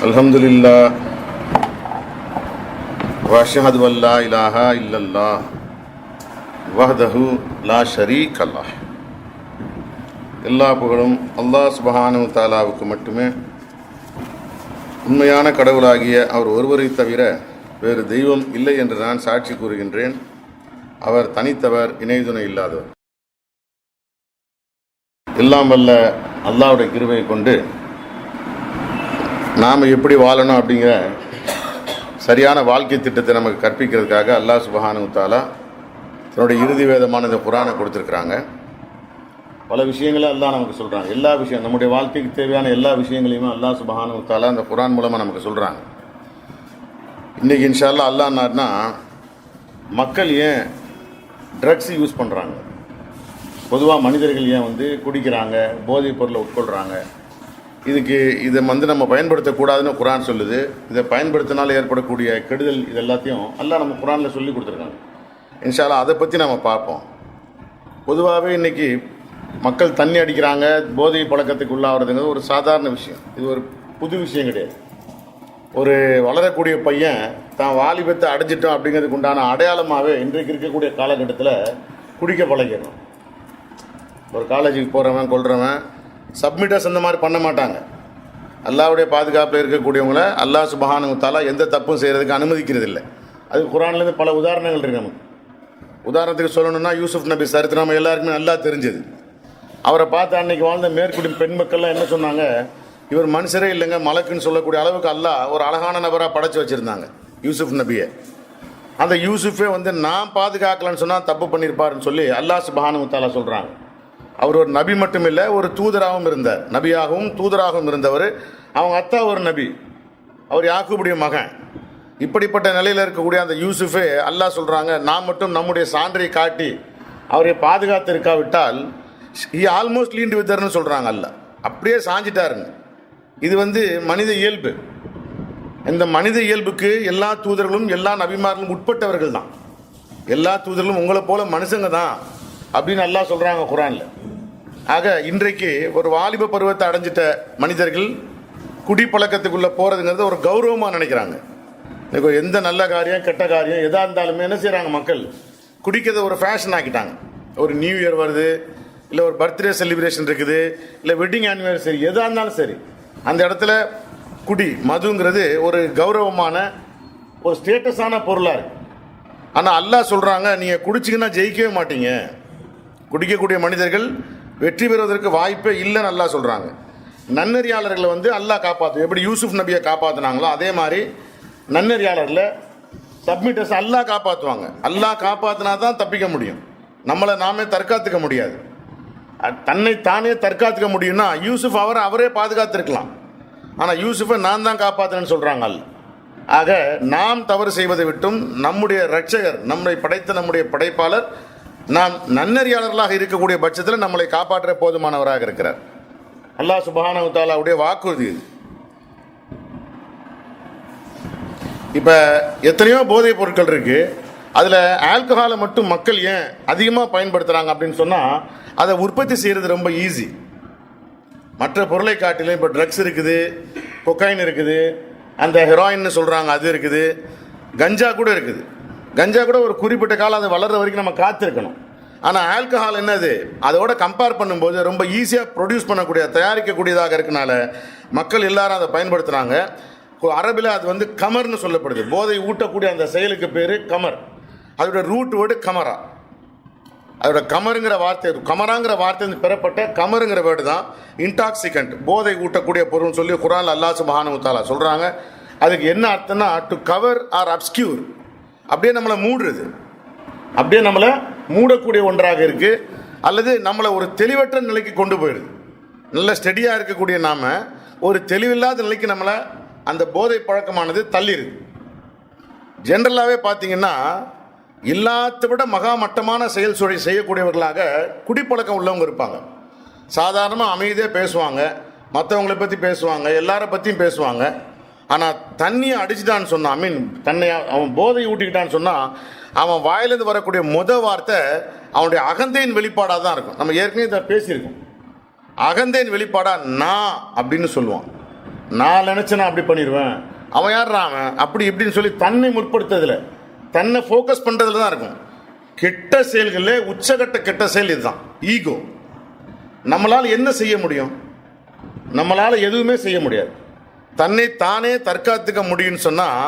அல்ஹம்துலில்லாஹ் வஅஷ்ஹது அல்லா இலாஹா இல்லல்லாஹ் வஹ்தஹு லா ஷரீக லஹ். எல்லா புகழும் அல்லாஹ் சுப்ஹானஹு வ தஆலாவுக்கு மட்டுமே. உண்மையான கடவுளாகிய அவர் ஒருவரை தவிர வேறு தெய்வம் இல்லை என்று நான் சாட்சி கூறுகின்றேன். அவர் தனித்தவர், இணைதுணை இல்லாதவர். எல்லாம் வல்ல அல்லாஹ்வுடைய கிருபையை கொண்டு நாம் எப்படி வாழணும் அப்படிங்கிற சரியான வாழ்க்கை திட்டத்தை நமக்கு கற்பிக்கிறதுக்காக அல்லாஹ் சுப்ஹானஹு வ தஆலா தன்னுடைய இறுதி வேதமான இந்த குர்ஆனை கொடுத்துருக்குறாங்க. பல விஷயங்களை அல்லாஹ் நமக்கு சொல்கிறாங்க. எல்லா விஷயம், நம்முடைய வாழ்க்கைக்கு தேவையான எல்லா விஷயங்களையுமே அல்லாஹ் சுப்ஹானஹு வ தஆலா அந்த குர்ஆன் மூலமாக நமக்கு சொல்கிறாங்க. இன்றைக்கி இன்ஷா அல்லாஹ் அல்லாஹ்னா மக்கள் ஏன் ட்ரக்ஸ் யூஸ் பண்ணுறாங்க, பொதுவாக மனிதர்கள் ஏன் குடிக்கிறாங்க, போதைப் பொருளை உட்கொள்கிறாங்க, இதை நம்ம பயன்படுத்தக்கூடாதுன்னு குர்ஆன் சொல்லுது. இதை பயன்படுத்தினால ஏற்படக்கூடிய கெடுதல், இது எல்லாத்தையும் அல்லாஹ் நம்ம குர்ஆனில் சொல்லி கொடுத்துருக்காங்க. இன்ஷா அல்லாஹ் அதை பற்றி நம்ம பார்ப்போம். பொதுவாகவே இன்றைக்கி மக்கள் தண்ணி அடிக்கிறாங்க, போதை பழக்கத்துக்கு உள்ளாகிறதுங்கிறது ஒரு சாதாரண விஷயம். இது ஒரு புது விஷயம் கிடையாது. ஒரு வளரக்கூடிய பையன் தான் வாலிபத்தை அடைஞ்சிட்டோம் அப்படிங்கிறதுக்கு உண்டான அடையாளமாகவே இன்றைக்கு இருக்கக்கூடிய காலகட்டத்தில் குடிக்க பழகிடணும். ஒரு காலேஜுக்கு போகிறவன் கொள்கிறவன் சப்மிட்டர்ஸ் அந்த மாதிரி பண்ண மாட்டாங்க. அல்லாஹ்வுடைய பாதுகாப்பில் இருக்கக்கூடியவங்கள அல்லாஹ் சுப்ஹானஹு வ தஆலா எந்த தப்பும் செய்கிறதுக்கு அனுமதிக்கிறது இல்லை. அது குர்ஆன்லேருந்து பல உதாரணங்கள் இருக்குது நமக்கு. உதாரணத்துக்கு சொல்லணும்னா யூசுஃப் நபி சரித்திரம் எல்லாருக்குமே நல்லா தெரிஞ்சது. அவரை பார்த்து அன்றைக்கி வாழ்ந்த மேற்குடி பெண் மக்கள்லாம் என்ன சொன்னாங்க, இவர் மனுஷரே இல்லைங்க, மலக்குன்னு சொல்லக்கூடிய அளவுக்கு அல்லாஹ் ஒரு அழகான நபராக படைச்சி வச்சுருந்தாங்க யூசுஃப் நபியை. அந்த யூசுஃபே நான் பாதுகாக்கலன்னு சொன்னால் தப்பு பண்ணியிருப்பாருன்னு சொல்லி அல்லாஹ் சுப்ஹானஹு வ தஆலா சொல்கிறாங்க. அவர் ஒரு நபி மட்டும் இல்லை, ஒரு தூதராகவும் இருந்தார். நபியாகவும் தூதராகவும் இருந்தவர். அவங்க அத்தா ஒரு நபி, அவர் யாக்கூபுடைய மகன். இப்படிப்பட்ட நிலையில் இருக்கக்கூடிய அந்த யூசுஃபே அல்லாஹ் சொல்கிறாங்க, நான் மட்டும் நம்முடைய சான்றை காட்டி அவரை பாதுகாத்து இருக்காவிட்டால் ஹி ஆல்மோஸ்ட் லீண்ட் வித்தர்னு சொல்கிறாங்க. அல்லாஹ் அப்படியே சாஞ்சிட்டாருங்க. இது மனித இயல்பு. இந்த மனித இயல்புக்கு எல்லா தூதர்களும் எல்லா நபிமார்களும் உட்பட்டவர்கள் தான். எல்லா தூதர்களும் உங்களை போல மனுஷங்க தான் அப்படின்னு அல்லாஹ் சொல்கிறாங்க குர்ஆனில். ஆக இன்றைக்கு ஒரு வாலிப பருவத்தை அடைஞ்சிட்ட மனிதர்கள் குடிப்பழக்கத்துக்குள்ளே போகிறதுங்கிறது ஒரு கௌரவமாக நினைக்கிறாங்க. எந்த நல்ல காரியம் கெட்ட காரியம் எதாக இருந்தாலுமே என்ன செய்கிறாங்க, மக்கள் குடிக்கிறத ஒரு ஃபேஷன் ஆக்கிட்டாங்க. ஒரு நியூ இயர் வருது, இல்லை ஒரு பர்த்டே செலிப்ரேஷன் இருக்குது, இல்லை வெட்டிங் ஆனிவர்சரி, எதாக இருந்தாலும் சரி, அந்த இடத்துல குடி மதுங்கிறது ஒரு கௌரவமான ஒரு ஸ்டேட்டஸான பொருளாக இருக்குது. ஆனால் அல்லாஹ் சொல்கிறாங்க, நீங்கள் குடிச்சிங்கன்னா ஜெயிக்கவே மாட்டீங்க. குடிக்கக்கூடிய மனிதர்கள் வெற்றி பெறுவதற்கு வாய்ப்பே இல்லைன்னு அல்லாஹ் சொல்கிறாங்க. நன்னறியாளர்களை அல்லாஹ் காப்பாற்று. எப்படி யூசுஃப் நபியை காப்பாற்றினாங்களோ அதே மாதிரி நன்னறியாளர்களை சப்மிட்டர்ஸ் அல்லாஹ் காப்பாற்றுவாங்க. அல்லாஹ் காப்பாற்றினா தான் தப்பிக்க முடியும். நம்மளை நாமே தற்காத்துக்க முடியாது. தன்னை தானே தற்காத்துக்க முடியும்னா யூசுஃப் அவரே பாதுகாத்திருக்கலாம். ஆனால் யூசுஃபை நான் தான் காப்பாற்றுறேன்னு சொல்கிறாங்க அல்லாஹ். ஆக நாம் தவறு செய்வதை விட்டும் நம்முடைய இரட்சகர், நம்மை படைத்த நம்முடைய படைப்பாளர், நாம் நன்னறியாளர்களாக இருக்கக்கூடிய பட்சத்தில் நம்மளை காப்பாற்ற போதுமானவராக இருக்கிறார். அல்லாஹ் சுப்ஹானஹு வ தஆலாவுடைய வாக்குறுதி இது. இப்போ எத்தனையோ போதைப் பொருட்கள் இருக்குது. அதில் ஆல்கஹாலை மட்டும் மக்கள் ஏன் அதிகமாக பயன்படுத்துகிறாங்க அப்படின்னு சொன்னால், அதை உற்பத்தி செய்கிறது ரொம்ப ஈஸி. மற்ற பொருளை காட்டிலும் இப்போ ட்ரக்ஸ் இருக்குது, கொக்கைன் இருக்குது, அந்த ஹெராயின்னு சொல்கிறாங்க அது இருக்குது, கஞ்சா கூட இருக்குது. கஞ்சா கூட ஒரு குறிப்பிட்ட காலம் அது வளர்கிற வரைக்கும் நம்ம காத்திருக்கணும். ஆனால் ஆல்கஹால் என்னது, அதோட கம்பேர் பண்ணும்போது ரொம்ப ஈஸியாக ப்ரொடியூஸ் பண்ணக்கூடிய, தயாரிக்கக்கூடியதாக இருக்கனால மக்கள் எல்லாரும் அதை பயன்படுத்துகிறாங்க. அரபில் அது கமர்னு சொல்லப்படுது. போதை ஊட்டக்கூடிய அந்த செயலுக்கு பேர் கமர். அதோட ரூட் வேர்டு கமரா. அதோட கமருங்கிற வார்த்தை, கமராங்கிற வார்த்தை பெறப்பட்ட கமருங்கிற வேர்டு தான் இன்டாக்சிகண்ட், போதை ஊட்டக்கூடிய பொருள்னு சொல்லி குர்ஆனில் அல்லாஹ் சுப்ஹானஹு வ தஆலா சொல்கிறாங்க. அதுக்கு என்ன அர்த்தம்னா டு கவர் ஆர் அப்ஸ்கியூர், அப்படியே நம்மளை மூடுறது, அப்படியே நம்மளை மூடக்கூடிய ஒன்றாக இருக்குது. அல்லது நம்மளை ஒரு தெளிவற்ற நிலைக்கு கொண்டு போயிடுது. நல்ல ஸ்டெடியாக இருக்கக்கூடிய நாம் ஒரு தெளிவில்லாத நிலைக்கு நம்மளை அந்த போதை பழக்கமானது தள்ளிடுது. ஜென்ரலாகவே பார்த்தீங்கன்னா எல்லாத்த விட மகா மட்டமான செயல் செய்யக்கூடியவர்களாக குடிப்பழக்கம் உள்ளவங்க இருப்பாங்க. சாதாரணமாக அமைதியாக பேசுவாங்க, மற்றவங்களை பற்றி பேசுவாங்க, எல்லாரை பற்றியும் பேசுவாங்க. ஆனால் தண்ணியை அடிச்சுட்டான்னு சொன்னான், தன்னை அவன் போதை ஊட்டிக்கிட்டான்னு சொன்னால் அவன் வாயிலிருந்து வரக்கூடிய வார்த்தை அவனுடைய அகந்தையின் வெளிப்பாடாக தான் இருக்கும். நம்ம ஏற்கனவே இதை பேசியிருக்கோம். அகந்தையின் வெளிப்பாடாக நான் அப்படின்னு சொல்லுவான். நான் நினைச்சேன்னா அப்படி பண்ணிடுவேன், அவன் யார்ரா அவன் அப்படி இப்படின்னு சொல்லி தன்னை முற்படுத்துறதுல, தன்னை ஃபோக்கஸ் பண்றதுல தான் இருக்கும். கெட்ட செயல்களில் உச்சகட்ட கெட்ட செயல் இதுதான், ஈகோ. நம்மளால் என்ன செய்ய முடியும்? நம்மளால் எதுவுமே செய்ய முடியாது. தன்னை தானே தற்காத்துக்க முடியும்னு சொன்னால்,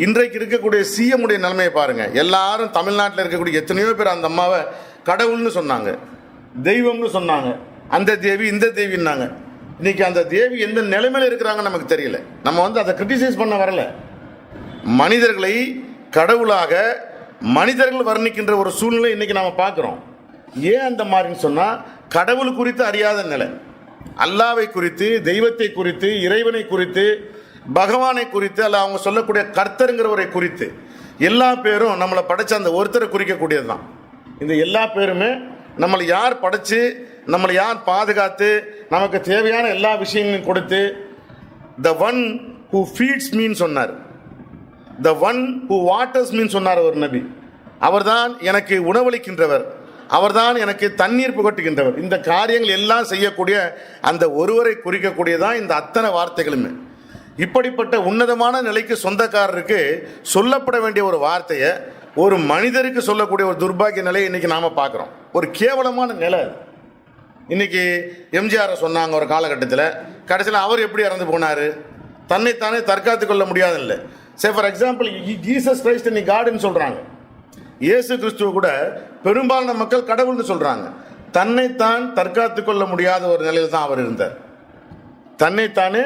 இன்றைக்கு இருக்கக்கூடிய சிஎம்முடைய நிலைமையை பாருங்கள். எல்லாரும் தமிழ்நாட்டில் இருக்கக்கூடிய எத்தனையோ பேர் அந்த அம்மாவை கடவுள்னு சொன்னாங்க, தெய்வம்னு சொன்னாங்க, அந்த தேவி இந்த தேவின்னாங்க. இன்னைக்கு அந்த தேவி எந்த நிலைமையில் இருக்கிறாங்கன்னு நமக்கு தெரியல. நம்ம அதை கிரிட்டிசைஸ் பண்ண வரல. மனிதர்களை கடவுளாக மனிதர்கள் வர்ணிக்கின்ற ஒரு சூழ்நிலை இன்னைக்கு நாம் பார்க்குறோம். ஏன் அந்த மாதிரின்னு சொன்னால், கடவுள் குறித்து அறியாத நிலை. அல்லாவை குறித்து, தெய்வத்தை குறித்து, இறைவனை குறித்து, பகவானை குறித்து, அல்ல அவங்க சொல்லக்கூடிய கர்த்தருங்கிறவரை குறித்து எல்லா பேரும் நம்மளை படைச்ச அந்த ஒருத்தரை குறிக்கக்கூடியது தான். இந்த எல்லா பேருமே நம்மளை யார் படைச்சு, நம்மளை யார் பாதுகாத்து, நமக்கு தேவையான எல்லா விஷயங்களையும் கொடுத்து, த ஒன் ஹூ ஃபீட்ஸ் மீன் சொன்னார், த ஒன் ஹூ வாட்டர்ஸ் மீன் சொன்னார் ஒரு நபி. அவர்தான் எனக்கு உணவளிக்கின்றவர், அவர்தான் எனக்கு தண்ணீர் புகட்டுகின்றவர். இந்த காரியங்கள் எல்லாம் செய்யக்கூடிய அந்த ஒருவரை குறிக்கக்கூடியதான் இந்த அத்தனை வார்த்தைகளுமே. இப்படிப்பட்ட உன்னதமான நிலைக்கு சொந்தக்காரருக்கு சொல்லப்பட வேண்டிய ஒரு வார்த்தையை ஒரு மனிதருக்கு சொல்லக்கூடிய ஒரு துர்பாகிய நிலையை இன்னைக்கு நாம பார்க்குறோம். ஒரு கேவலமான நிலை. இன்னைக்கு எம்ஜிஆரை சொன்னாங்க ஒரு காலகட்டத்தில், கடைசியில் அவர் எப்படி இறந்து போனார்? தன்னைத்தானே தற்காத்து கொள்ள முடியாது இல்லை. Say for example, Jesus Christ இன்னைக்கு காடுன்னு சொல்கிறாங்க. இயேசு கிறிஸ்துவ கூட பெரும்பாலான மக்கள் கடவுள்னு சொல்கிறாங்க. தன்னைத்தான் தற்காத்து கொள்ள முடியாத ஒரு நிலையில் தான் அவர் இருந்தார். தன்னைத்தானே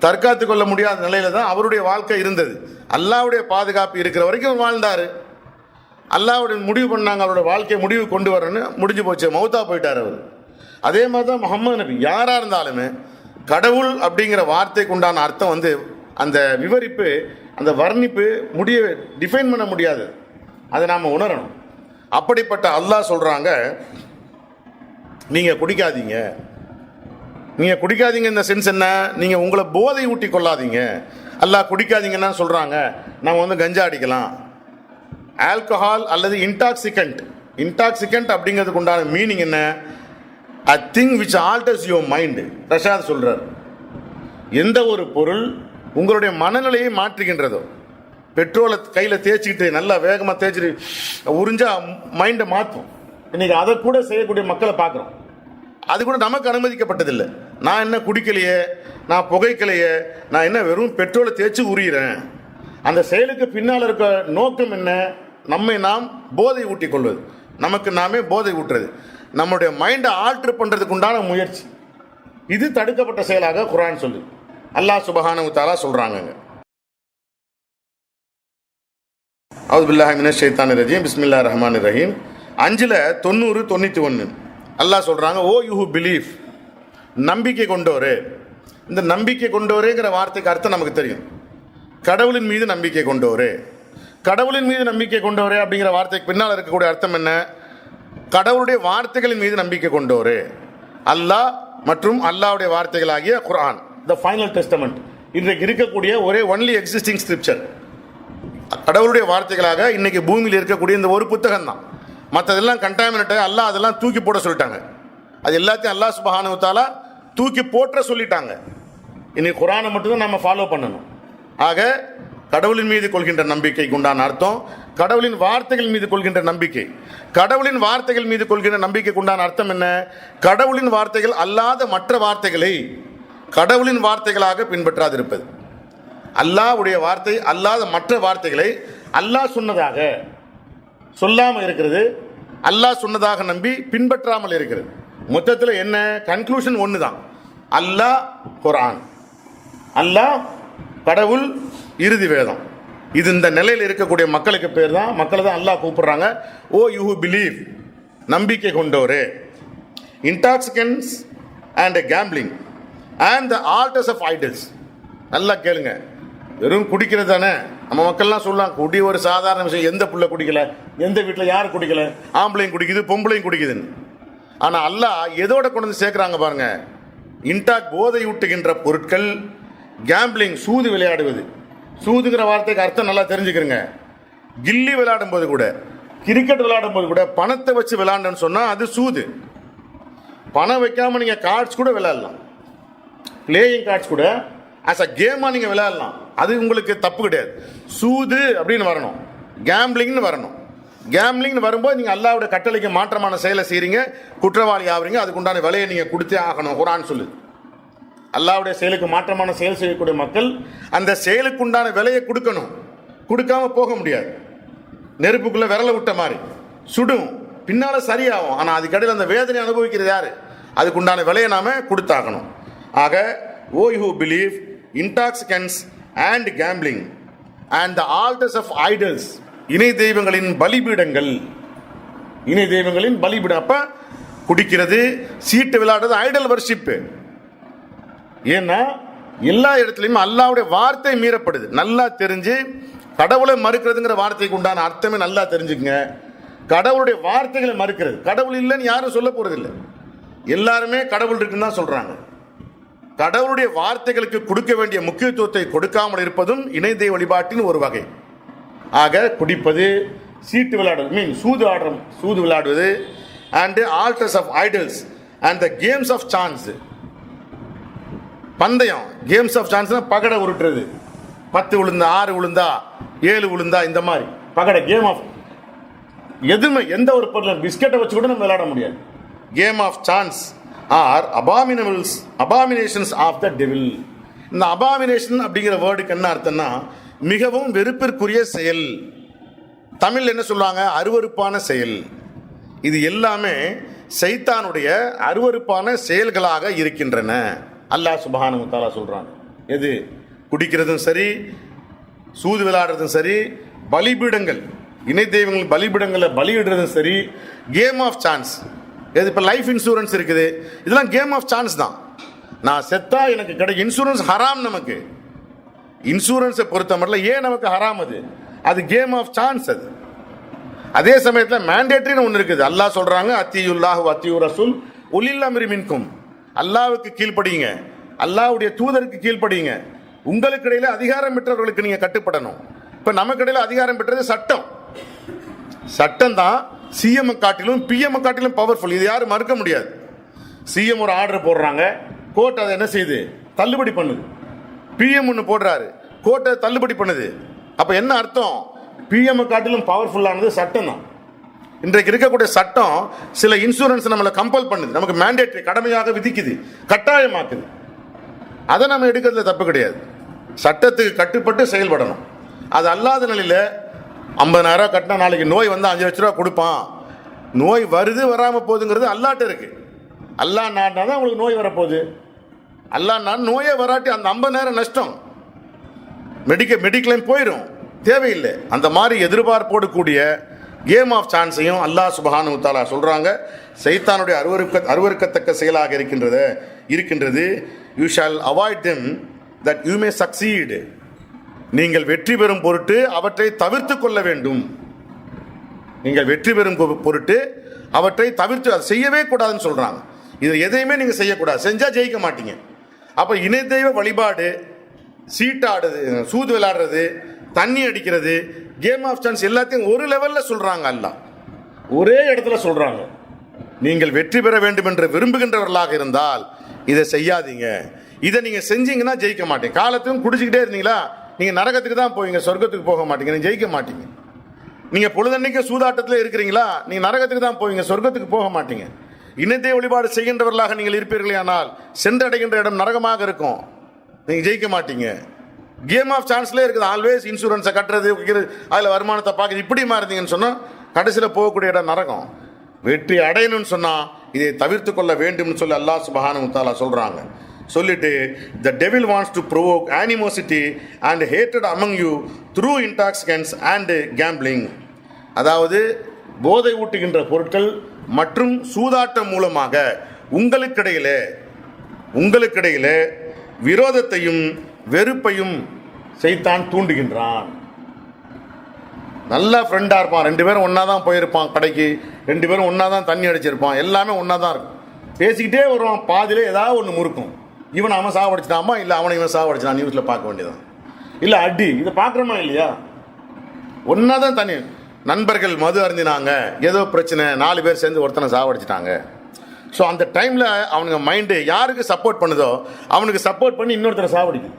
தற்காத்து கொள்ள முடியாத நிலையில தான் அவருடைய வாழ்க்கை இருந்தது. அல்லாவுடைய பாதுகாப்பு இருக்கிற வரைக்கும் வாழ்ந்தார். அல்லாவுடைய முடிவு பண்ணாங்க, அவருடைய வாழ்க்கையை முடிவு கொண்டு வரணும்னு, முடிஞ்சு போச்சு, மௌத்தா போயிட்டார் அவர். அதே மாதிரி தான் முஹம்மது நபி. யாராக இருந்தாலுமே கடவுள் அப்படிங்கிற வார்த்தைக்கு உண்டான அர்த்தம் அந்த விவரிப்பு, அந்த வர்ணிப்பு டிஃபைன் பண்ண முடியாது. அதை நாம் உணரணும். அப்படிப்பட்ட அல்லாஹ் சொல்கிறாங்க, நீங்கள் குடிக்காதீங்க. நீங்கள் குடிக்காதீங்க இந்த சென்ஸ் என்ன? நீங்கள் உங்களை போதை ஊட்டி கொள்ளாதீங்க. அல்லாஹ் குடிக்காதீங்கன்னா சொல்கிறாங்க, நம்ம கஞ்சா அடிக்கலாம். ஆல்கஹால் அல்லது இன்டாக்சிகண்ட் அப்படிங்கிறதுக்கு உண்டான மீனிங் என்ன? A thing which altars your mind. Rashad சொல்கிறார், எந்த ஒரு பொருள் உங்களுடைய மனநிலையை மாற்றுகின்றதோ, பெட்ரோலை கையில் தேய்ச்சிக்கிட்டு நல்லா வேகமாக தேய்ச்சிட்டு உறிஞ்சா மைண்டை மாற்றும். இன்னைக்கு அதை கூட செய்யக்கூடிய மக்களை பார்க்குறோம். அது கூட நமக்கு அனுமதிக்கப்பட்டதில்லை. நான் என்ன குடிக்கலையே, நான் புகைக்கலையே, நான் என்ன வெறும் பெட்ரோலை தேய்ச்சி உரிகிறேன். அந்த செயலுக்கு பின்னால் இருக்க நோக்கம் என்ன? நம்மை நாம் போதை ஊட்டி கொள்வது, நமக்கு நாமே போதை ஊட்டுறது, நம்முடைய மைண்டை ஆல்டர் பண்ணுறதுக்கு உண்டான முயற்சி. இது தடுக்கப்பட்ட செயலாக குர்ஆன் சொல்லு. அல்லாஹ் சுப்ஹானஹு வ தஆலா சொல்கிறாங்க. அவுது பில்லாஹி மினஷ் ஷைத்தானிர் ரஜீம், பிஸ்மில்லாஹிர் ரஹ்மானிர் ரஹீம். 5:90-91 அல்லாஹ் சொல்கிறாங்க, ஓ யூ ஹூ பிலீவ், நம்பிக்கை கொண்டோரே. இந்த நம்பிக்கை கொண்டோரேங்கிற வார்த்தைக்கு அர்த்தம் நமக்கு தெரியும். கடவுளின் மீது நம்பிக்கை கொண்டோரே. கடவுளின் மீது நம்பிக்கை கொண்டோரே அப்படிங்கிற வார்த்தைக்கு பின்னால் இருக்கக்கூடிய அர்த்தம் என்ன? கடவுளுடைய வார்த்தைகளின் மீது நம்பிக்கை கொண்டோரே. அல்லாஹ் மற்றும் அல்லாஹ்வுடைய வார்த்தைகளாகிய குர்ஆன், த ஃபைனல் டெஸ்டமெண்ட், இன்றைக்கு இருக்கக்கூடிய ஒரே ஒன்லி எக்ஸிஸ்டிங் ஸ்கிரிப்சர், கடவுளுடைய வார்த்தைகளாக இன்னைக்கு பூமியில் இருக்கக்கூடிய இந்த ஒரு புத்தகம் தான். மற்றதெல்லாம் கண்டாமினேட்டாக அல்லாஹ் அதெல்லாம் தூக்கி போட சொல்லிட்டாங்க. அது எல்லாத்தையும் அல்லாஹ் சுப்ஹானஹு வ தஆலா தூக்கி போற்ற சொல்லிட்டாங்க. இன்னைக்கு குர்ஆனை மட்டும்தான் நம்ம ஃபாலோ பண்ணணும். ஆக கடவுளின் மீது கொள்கின்ற நம்பிக்கைக்கு உண்டான அர்த்தம் கடவுளின் வார்த்தைகள் மீது கொள்கின்ற நம்பிக்கை. கடவுளின் வார்த்தைகள் மீது கொள்கின்ற நம்பிக்கைக்கு உண்டான அர்த்தம் என்ன? கடவுளின் வார்த்தைகள் அல்லாத மற்ற வார்த்தைகளை கடவுளின் வார்த்தைகளாக பின்பற்றாதிருப்பது. அல்லாஹ்வுடைய வார்த்தை அல்லாத மற்ற வார்த்தைகளை அல்லாஹ் சொன்னதாக சொல்லாமல் இருக்கிறது, அல்லாஹ் சொன்னதாக நம்பி பின்பற்றாமல் இருக்கிறது. மொத்தத்தில் என்ன கன்க்ளூஷன்? ஒன்று தான், அல்லாஹ் குர்ஆன், அல்லாஹ் கடவுள், இறுதி வேதம். இது இந்த நிலையில் இருக்கக்கூடிய மக்களுக்கு பேர் தான், மக்களை தான் அல்லாஹ் கூப்பிடுறாங்க, ஓ யூ ஹூ பிலீவ், நம்பிக்கை கொண்டோரே. Intoxicants and gambling and the altars of idols. நல்லா கேளுங்க, வெறும் குடிக்கிறது தானே. நம்ம மக்கள்லாம் சொல்லலாம், குடி ஒரு சாதாரண விஷயம், எந்த புள்ள குடிக்கல, எந்த வீட்டில் யார் குடிக்கல, ஆம்பளையும் குடிக்குது பொம்பளையும் குடிக்குதுன்னு. ஆனால் அல்லாஹ் எதோட கொண்டு வந்து சேர்க்குறாங்க பாருங்க, போதை ஊட்டுகின்ற பொருட்கள், கேம்பிளிங், சூது விளையாடுவது. சூதுங்கிற வார்த்தைக்கு அர்த்தம் நல்லா தெரிஞ்சுக்கிறங்க. கில்லி விளையாடும் போது கூட, கிரிக்கெட் விளையாடும் போது கூட பணத்தை வச்சு விளையாண்டன்னு சொன்னால் அது சூது. பணம் வைக்காமல் நீங்கள் கார்ட்ஸ் கூட விளையாடலாம், பிளேயிங் கார்ட்ஸ் கூட ஆஸ் அ கேமாக நீங்கள் விளையாடலாம், அது உங்களுக்கு தப்பு கிடையாது. சூது அப்படின்னு வரணும், கேம்பிளிங்னு வரணும். கேம்பிளிங்னு வரும்போது நீங்கள் அல்லாஹ்வுடைய கட்டளைக்கு மாற்றமான செயலை செய்கிறீங்க, குற்றவாளி ஆகுறீங்க, அதுக்கு உண்டான விலையை நீங்கள் கொடுத்தே ஆகணும். குர்ஆன் சொல்லுது, அல்லாஹ்வுடைய செயலுக்கு மாற்றமான செயல் செய்யக்கூடிய மக்கள் அந்த செயலுக்கு உண்டான விலையை கொடுக்கணும். கொடுக்காம போக முடியாது. நெருப்புக்குள்ளே விரலை விட்ட மாதிரி சுடும், பின்னால் சரியாகும். ஆனால் அதுக்கடையில் அந்த வேதனை அனுபவிக்கிறது யார்? அதுக்கு உண்டான விலையை நாம் கொடுத்தாகணும். ஆக O you believe intoxicants and gambling and the altars of idols, இணை தெய்வங்களின் பலிபீடங்கள், இணை தெய்வங்களின் பலிபீடம். அப்போ குடிக்கிறது, சீட்டு விளையாடுறது ஐடல் வர்ஷிப்பு. ஏன்னா எல்லா இடத்துலையும் அல்லாஹ்வுடைய வார்த்தை மீறப்படுது. நல்லா தெரிஞ்சு கடவுளை மறுக்கிறதுங்கிற வார்த்தைக்கு உண்டான அர்த்தமே நல்லா தெரிஞ்சுக்கங்க. கடவுளுடைய வார்த்தைகளை மறுக்கிறது, கடவுள் இல்லைன்னு யாரும் சொல்ல போறதில்லை. எல்லாருமே கடவுள் இருக்குன்னு தான் சொல்றாங்க. கடவுளுடைய வார்த்தைகளுக்கு கொடுக்க வேண்டிய முக்கியத்துவத்தை கொடுக்காமல் இருப்பதும் இணை தெய்வ வழிபாட்டின் ஒரு வகை. ஆக குடிப்பது, சீட்டு விளையாடுவது, சூது விளையாடுவது, and altars of idols and the games of chance. பந்தயம், கேம்ஸ் ஆஃப் சான்ஸ், பகடை உருட்டுறது, 10 விழுந்தா 6 விழுந்தா 7 விழுந்தா, இந்த மாதிரி பகடை கேம் ஆஃப், எதுவுமே எந்த ஒரு பொருள் பிஸ்கெட்டை வச்சு கூட நம்ம விளையாட முடியாது. Game of chance or abominations of the devil. இந்த அபாமினேஷன் அப்படிங்கிற வேர்டுக்கு என்ன அர்த்தம்னா மிகவும் வெறுப்பிற்குரிய செயல். தமிழ் என்ன சொல்லுவாங்க? அருவருப்பான செயல். இது எல்லாமே சைத்தானுடைய அருவருப்பான செயல்களாக இருக்கின்றன. அல்லாஹ் சுப்ஹானஹு வ தஆலா சொல்றாங்க. எது? குடிக்கிறதும் சரி, சூது விளையாடுறதும் சரி, பலிபீடங்கள், இணை தெய்வங்கள் பலிபீடங்களை பலியிடுறதும் சரி, கேம் ஆஃப் சான்ஸ். எது? இப்போ லைஃப் இன்சூரன்ஸ் இருக்குது, இதெல்லாம் கேம் ஆஃப் சான்ஸ் தான். நான் செத்தா எனக்கு கிடைக்கும் இன்சூரன்ஸ் ஹராம். நமக்கு இன்சூரன்ஸை பொறுத்த மட்டும் ஏன் நமக்கு ஹராம்? அது கேம் ஆஃப் சான்ஸ். அது அதே சமயத்தில் மேண்டேட்டரின்னு ஒன்று இருக்குது. அல்லாஹ் சொல்றாங்க, அத்தியுல்லாஹு அத்தியூர் ரசூல் உலில் அம்ரி மின்கும். அல்லாஹ்வுக்கு கீழ்ப்படியுங்க, அல்லாஹ்வுடைய தூதருக்கு கீழ்ப்படியுங்க. உங்களுக்கு இடையில அதிகாரம் பெற்றவர்களுக்கு நீங்க கட்டுப்படணும். இப்ப நமக்கு இடையில அதிகாரம் பெற்றது சட்டம். சட்டம் தான் சிஎம் காட்டிலும் பிஎம் காட்டிலும் பவர்ஃபுல். இது யாரும் மறுக்க முடியாது. சிஎம் ஒரு ஆர்டர் போடுறாங்க, கோர்ட் அதை என்ன செய்யுது? தள்ளுபடி பண்ணுது. பிஎம் ஒன்று போடுறாரு, கோர்ட் அதை தள்ளுபடி பண்ணுது. அப்ப என்ன அர்த்தம்? பிஎம் காட்டிலும் பவர்ஃபுல்லானது சட்டம் தான். இன்றைக்கு இருக்கக்கூடிய சட்டம் சில இன்சூரன்ஸ் நம்மளை கம்பல் பண்ணுது, நமக்கு மேண்டேட்டரி கடமையாக விதிக்குது, கட்டாயமாக்குது. அதை நம்ம எடுக்கிறதுல தப்பு கிடையாது. சட்டத்துக்கு கட்டுப்பட்டு செயல்படணும். அது அல்லாத நிலையில் 50,000 கட்டினா நாளைக்கு நோய் வந்து 5 லட்ச ரூபா கொடுப்பான். நோய் வருது வராமல் போகுதுங்கிறது அல்லாட்ட இருக்கு. அல்லாஹ் நாடினா தான் உங்களுக்கு நோய் வரப்போகுது. அல்லாஹ் நான் நோயே வராட்டி அந்த 50,000 நஷ்டம், மெடிக்ளைம் போயிடும், தேவையில்லை. அந்த மாதிரி எதிர்பார்ப்போடு கூடிய கேம் ஆஃப் சான்ஸையும் அல்லாஹ் சுப்ஹானஹு வ தஆலா சொல்றாங்க. சைத்தானுடைய அருவருக்கத்தக்க செயலாக இருக்கின்றது. You shawl avoid them that you may succeed. நீங்கள் வெற்றி பெறும் பொருட்டு அவற்றை தவிர்த்து கொள்ள வேண்டும். நீங்கள் வெற்றி பெறும் பொருட்டு அவற்றை தவிர்த்து, அதை செய்யவே கூடாதுன்னு சொல்றாங்க. இது எதையுமே நீங்க செய்யக்கூடாது, செஞ்சா ஜெயிக்க மாட்டீங்க. அப்ப இணை தெய்வ வழிபாடு, சீட்டாடுறது, சூது விளையாடுறது, தண்ணி அடிக்கிறது, கேம் ஆஃப் சான்ஸ் எல்லாத்தையும் ஒரு லெவல்ல சொல்றாங்க. அல்லாஹ் ஒரே இடத்துல சொல்றாங்க, நீங்கள் வெற்றி பெற வேண்டும் என்று விரும்புகின்றவர்களாக இருந்தால் இதை செய்யாதீங்க. இதை நீங்க செஞ்சீங்கன்னா ஜெயிக்க மாட்டீங்க. காலத்தையும் குடிச்சுக்கிட்டே இருந்தீங்களா நீங்க நரகத்துக்கு தான் போவீங்க, சொர்க்கத்துக்கு போக மாட்டீங்க, நீங்க ஜெயிக்க மாட்டீங்க. நீங்க பொழுதன்னைக்கு சூதாட்டத்தில் இருக்கிறீங்களா நீங்க நரகத்துக்கு தான் போவீங்க, சொர்க்கத்துக்கு போக மாட்டீங்க. இனத்தை வழிபாடு செய்கின்றவர்களாக நீங்கள் இருப்பீர்களே ஆனால் சென்றடைகின்ற இடம் நரகமாக இருக்கும், நீங்க ஜெயிக்க மாட்டீங்க. கேம் ஆஃப் சான்ஸ்லேயே இருக்குது. ஆல்வேஸ் இன்சூரன்ஸை கட்டுறது, அதில் வருமானத்தை பார்க்குறது, இப்படிமா இருந்தீங்கன்னு சொன்னால் கடைசியில் போகக்கூடிய இடம் நரகம். வெற்றி அடையணும்னு சொன்னால் இதை தவிர்த்து கொள்ள வேண்டும்னு சொல்லி அல்லாஹ் சுப்ஹானஹு வ தஆலா சொல்கிறாங்க. சொல்லிட்டு the devil wants to provoke animosity and hatred among you through intoxicants and gambling. அதாவது போதை ஊட்டுகின்ற பொருட்கள் மற்றும் சூதாட்டம் மூலமாக உங்களுக்கிடையிலே விரோதத்தையும் வெறுப்பையும் சைத்தான் தூண்டுகின்றான். நல்ல ஃப்ரெண்டாக இருப்பான், 2 பேரும் ஒன்றா தான் போயிருப்பான் கடைக்கு, 2 பேரும் ஒன்றா தான் தண்ணி அடிச்சிருப்பான், எல்லாமே ஒன்றா தான் இருக்கும், பேசிக்கிட்டே வருவான். பாதியிலே ஏதாவது ஒன்று முறுக்கும், இவன் அவன் சாவடிச்சிட்டாமா, இல்லை அவனை இவன் சாவடிச்சிட்டான், நியூஸில் பார்க்க வேண்டியதான். இல்லை அடி, இதை பார்க்குறோமா இல்லையா? ஒன்றா தான் தண்ணி. நண்பர்கள் மது அருந்தினாங்க, ஏதோ பிரச்சனை, 4 பேர் சேர்ந்து ஒருத்தனை சாவடிச்சிட்டாங்க. ஸோ அந்த டைமில் அவனுங்க மைண்டு யாருக்கு சப்போர்ட் பண்ணுதோ அவனுக்கு சப்போர்ட் பண்ணி இன்னொருத்தரை சாவடிக்குது.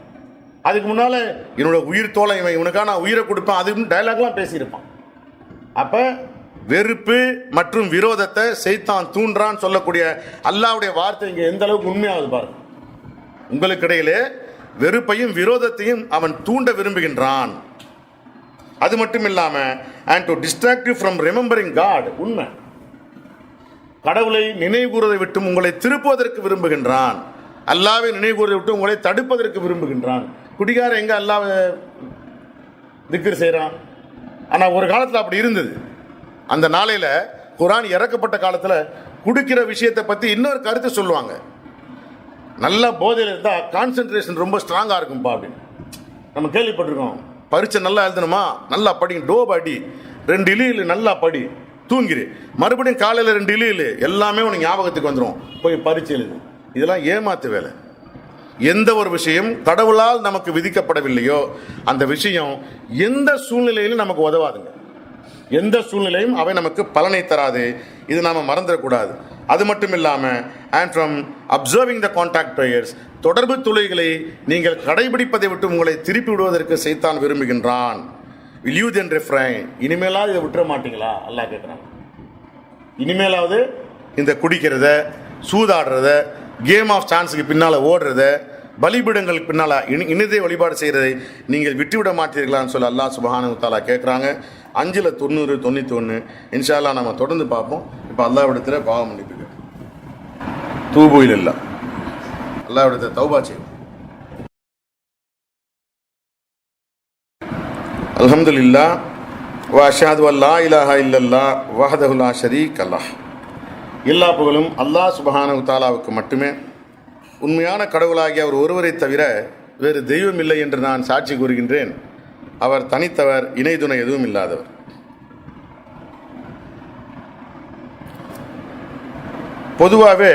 அதுக்கு முன்னால் என்னோட உயிர் தோலை இவனுக்காக நான் உயிரை கொடுப்பேன் அதுக்கு டைலாக்லாம் பேசியிருப்பான். அப்போ வெறுப்பு மற்றும் விரோதத்தை சைத்தான் தூண்டுறான்னு சொல்லக்கூடிய அல்லாஹ்வுடைய வார்த்தை இங்கே எந்த அளவுக்கு உண்மையாகுது பாருங்க. உங்களுக்கு இடையிலே வெறுப்பையும் விரோதத்தையும் அவன் தூண்ட விரும்புகின்றான். அது மட்டும் இல்லாம and to distract you from remembering God, உண்மை, கடவுளை நினைவு கூறுவதை விட்டு உங்களை திருப்புவதற்கு விரும்புகின்றான். அல்லாஹ்வை நினைவு கூறுவதை விட்டு உங்களை தடுப்பதற்கு விரும்புகின்றான். குடிகாரன் எங்க அல்லாஹ்வை திக்ர் செய்கிறான். ஆனால் ஒரு காலத்தில் அப்படி இருந்தது. அந்த நாளையில் குர்ஆன் இறக்கப்பட்ட காலத்தில் குடிக்கிற விஷயத்தை பற்றி இன்னொரு கருத்து சொல்லுவாங்க. நல்ல போதையில் இருந்தால் கான்சென்ட்ரேஷன் ரொம்ப ஸ்ட்ராங்காக இருக்கும்பா அப்படின்னு நம்ம கேள்விப்பட்டிருக்கோம். பரீட்சை நல்லா எழுதணுமா, நல்லா படி, டோப் அடி, 2 இலியில் நல்லா படி, தூங்கிரு, மறுபடியும் காலையில் 2 இலியில் எல்லாமே உனக்கு ஞாபகத்துக்கு வந்துடும், போய் பரீட்சை எழுது. இதெல்லாம் ஏமாத்து வேலை. எந்த ஒரு விஷயம் கடவுளால் நமக்கு விதிக்கப்படவில்லையோ அந்த விஷயம் எந்த சூழ்நிலையிலும் நமக்கு உதவாதுங்க. எந்த சூழ்நிலையும் அவை நமக்கு பலனை தராது. இது நாம் மறந்துடக்கூடாது. அது மட்டும் இல்லாமல் and from observing the contact prayers, தொடர்பு தொழுகைகளை நீங்கள் கடைபிடிப்பதை விட்டு உங்களை திருப்பி விடுவதற்கு சைத்தான் விரும்புகின்றான். வில் யூ தென் ரெஃப்ரைன், இனிமேலாவது இதை விட்டுற மாட்டீங்களா அல்லாஹ் கேட்குறாங்க. இனிமேலாவது இந்த குடிக்கிறத, சூதாடுறத, கேம் ஆஃப் சான்ஸுக்கு பின்னால் ஓடுறத, பலிபீடங்களுக்கு பின்னால் இனிதை வழிபாடு செய்கிறதை நீங்கள் விட்டுவிட மாட்டீர்களான்னு சொல்லி அல்லாஹ் சுப்ஹானஹு வ தஆலா கேட்குறாங்க. 5-90-91 இன்ஷா அல்லாஹ் நம்ம தொடர்ந்து பார்ப்போம். இப்போ அல்லாஹ்விடத்தில் பாவம் மன்னிப்பு தூபு இல்லா, அல்லாஹ்விடத்தில் தௌபா செய்வோம். அல்ஹம்துலில்லாஹ் வ அஷ்ஹது அல்லா இலாஹா இல்லல்லாஹ் வஹ்தஹு லா ஷரீக லஹ். எல்லா புகழும் அல்லாஹ் சுப்ஹானஹு வ தஆலாவுக்கு மட்டுமே. உண்மையான கடவுளாகிய அவர் ஒருவரை தவிர வேறு தெய்வம் இல்லை என்று நான் சாட்சி கூறுகின்றேன். அவர் தனித்தவர், இணை துணை எதுவும் இல்லாதவர். பொதுவாகவே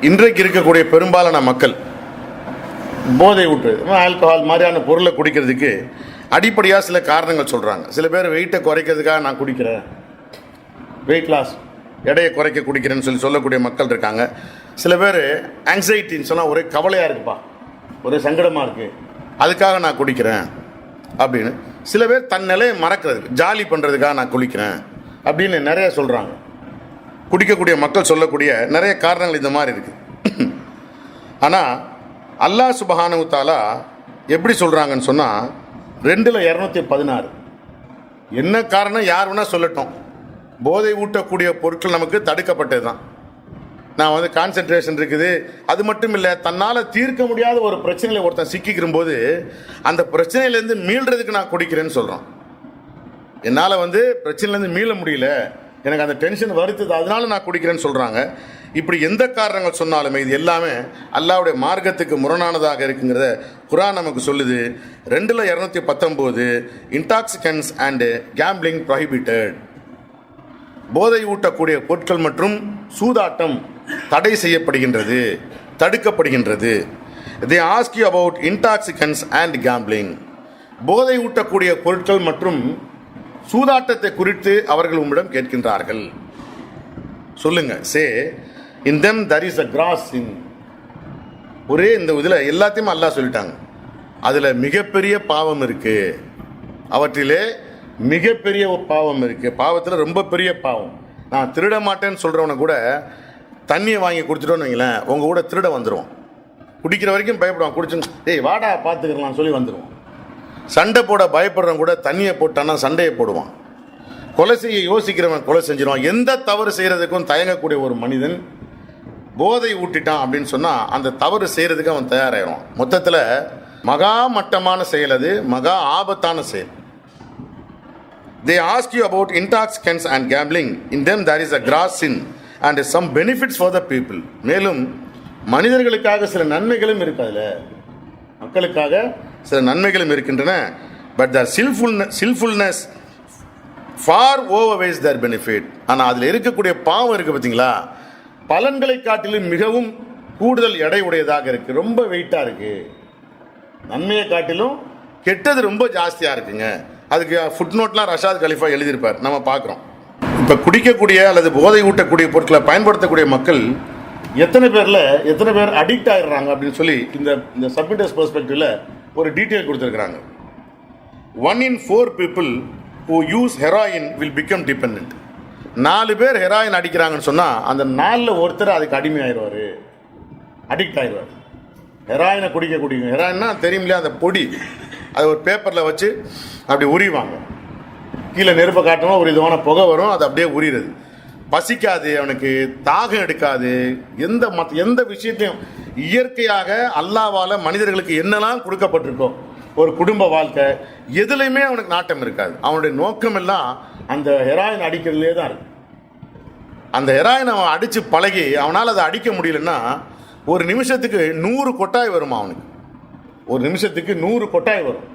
இன்றைக்கு இருக்கக்கூடிய பெரும்பாலான மக்கள் போதை ஊட்டுறது, ஆல்கஹால் மாதிரியான பொருளை குடிக்கிறதுக்கு அடிப்படையாக சில காரணங்கள் சொல்கிறாங்க. சில பேர் வெயிட்டை குறைக்கிறதுக்காக நான் குடிக்கிறேன், வெயிட் லாஸ், எடையை குறைக்க குடிக்கிறேன்னு சொல்லக்கூடிய மக்கள் இருக்காங்க. சில பேர் ஆங்ஸைட்டின்னு சொன்னால் ஒரே கவலையாக இருக்குப்பா, ஒரே சங்கடமாக இருக்குது, அதுக்காக நான் குடிக்கிறேன் அப்படின்னு. சில பேர் தன் நிலையை மறக்கிறதுக்கு, ஜாலி பண்ணுறதுக்காக நான் குடிக்கிறேன் அப்படின்னு நிறைய சொல்கிறாங்க. குடிக்கக்கூடிய மக்கள் சொல்லக்கூடிய நிறைய காரணங்கள் இந்த மாதிரி இருக்குது. ஆனால் அல்லாஹ் சுப்ஹானஹு வ தஆலா எப்படி சொல்கிறாங்கன்னு சொன்னால் 2:216 என்ன காரணம் யார் வேணால் சொல்லட்டும், போதை ஊட்டக்கூடிய பொருட்கள் நமக்கு தடுக்கப்பட்டது தான். நான் கான்சென்ட்ரேஷன் இருக்குது, அது மட்டும் இல்லை, தன்னால் தீர்க்க முடியாத ஒரு பிரச்சனையில் ஒருத்தன் சிக்கிக்கிற போது அந்த பிரச்சனையிலேருந்து மீள்றதுக்கு நான் குடிக்கிறேன்னு சொல்கிறோம். என்னால் பிரச்சனையிலேருந்து மீள முடியல, எனக்கு அந்த டென்ஷன் வருத்துது, அதனால நான் குடிக்கிறேன்னு சொல்கிறாங்க. இப்படி எந்த காரணங்கள் சொன்னாலுமே இது எல்லாமே அல்லாஹ்வுடைய மார்க்கத்துக்கு முரணானதாக இருக்குங்கிறத குர்ஆன் நமக்கு சொல்லுது. 2:219 இன்டாக்சிகன்ஸ் அண்ட் கேம்பிளிங் ப்ரோஹிபிட்டட், போதை ஊட்டக்கூடிய பொருட்கள் மற்றும் சூதாட்டம் தடை செய்யப்படுகின்றது, தடுக்கப்படுகின்றது. they ask you about intoxicants and gambling, போதை ஊட்டக்கூடிய பொருட்கள் மற்றும் சூதாட்டத்தை குறித்து அவர்கள் உம்மிடம் கேட்கின்றார்கள். சொல்லுங்க, சே in them there is a gross sin. ஒரே இந்த இதில் எல்லாத்தையும் அல்லாஹ் சொல்லிட்டாங்க, அதில் மிகப்பெரிய பாவம் இருக்கு, அவற்றிலே மிகப்பெரிய பாவம் இருக்குது. பாவத்தில் ரொம்ப பெரிய பாவம். நான் திருட மாட்டேன்னு சொல்கிறவனை கூட தண்ணியை வாங்கி குடிச்சிட்டோன்னு வைங்களேன், உங்கள் கூட திருட வந்துடுவோம். குடிக்கிற வரைக்கும் பயப்படுவான், குடிச்சு டேய் வாடா பார்த்துக்கலாம் சொல்லி வந்துடுவோம். சண்டை போட பயப்படுறவன் கூட தண்ணியை போட்டான்னா சண்டையை போடுவான். கொலை செய்ய யோசிக்கிறவன் கொலை செஞ்சிருவான். எந்த தவறு செய்கிறதுக்கும் தயங்கக்கூடிய ஒரு மனிதன் போதை ஊட்டிட்டான் அப்படின்னு சொன்னால் அந்த தவறு செய்கிறதுக்கு அவன் தயாராகிடுவான். மொத்தத்தில் மகா மட்டமான செயல், அது மகா ஆபத்தான செயல். They ask you about intoxicants and gambling. In them there is a gross sin and some benefits for the people. மேலும் மனிதர்களுக்காக சில நன்மைகளும் இருக்காதுல, மக்களுக்காக சில நன்மைகளும் இருக்கின்றன. But the sinfulness far overweighs their benefit. ஆனால் அதில் இருக்கக்கூடிய பாவம் இருக்குது பார்த்தீங்களா, பலன்களை காட்டிலும் மிகவும் கூடுதல் எடை உடையதாக இருக்குது, ரொம்ப வெயிட்டாக இருக்குது. நன்மையை காட்டிலும் கெட்டது ரொம்ப ஜாஸ்தியாக இருக்குங்க. அதுக்கு ஃபுட் நோட்லாம் ரஷாத் கலிஃபா எழுதியிருப்பார், நம்ம பார்க்குறோம். இப்போ குடிக்கக்கூடிய அல்லது போதை ஊட்டக்கூடிய பொருட்களை பயன்படுத்தக்கூடிய மக்கள் எத்தனை பேர் அடிக்ட் ஆகிடுறாங்க அப்படின்னு சொல்லி இந்த சப்மிட்டர்ஸ் பெர்ஸ்பெக்டிவில் ஒரு டீட்டெயில் கொடுத்துருக்குறாங்க. 1 in 4 people who use heroin will become dependent. 4 பேர் ஹெராயின் அடிக்கிறாங்கன்னு சொன்னால் அந்த 4ல் ஒருத்தர் அதுக்கு அடிமையாயிருவார், அடிக்ட் ஆயிடுவார். ஹெராயினை குடிக்க ஹெராயின்னா தெரியும் இல்லையா, அந்த பொடி அதை ஒரு பேப்பரில் வச்சு அப்படி உரிவாங்க. கீழே நெருப்பை காட்டணும், ஒரு விதமான புகை வரும், அது அப்படியே உரிகிறது. பசிக்காது, அவனுக்கு தாகம் எடுக்காது. எந்த விஷயத்தையும் இயற்கையாக அல்லாவால் மனிதர்களுக்கு என்னெல்லாம் கொடுக்கப்பட்டிருக்கோ ஒரு குடும்ப வாழ்க்கை எதுலையுமே அவனுக்கு நாட்டம் இருக்காது. அவனுடைய நோக்கம் எல்லாம் அந்த ஹெராயின் அடிக்கிறதுலே தான் இருக்கு. அந்த ஹெராயின் அவன் அடித்து பழகி அவனால் அதை அடிக்க முடியலன்னா ஒரு நிமிஷத்துக்கு 100 கொட்டாய் வருமா அவனுக்கு. ஒரு நிமிஷத்துக்கு 100 கொட்டாய் வரும்.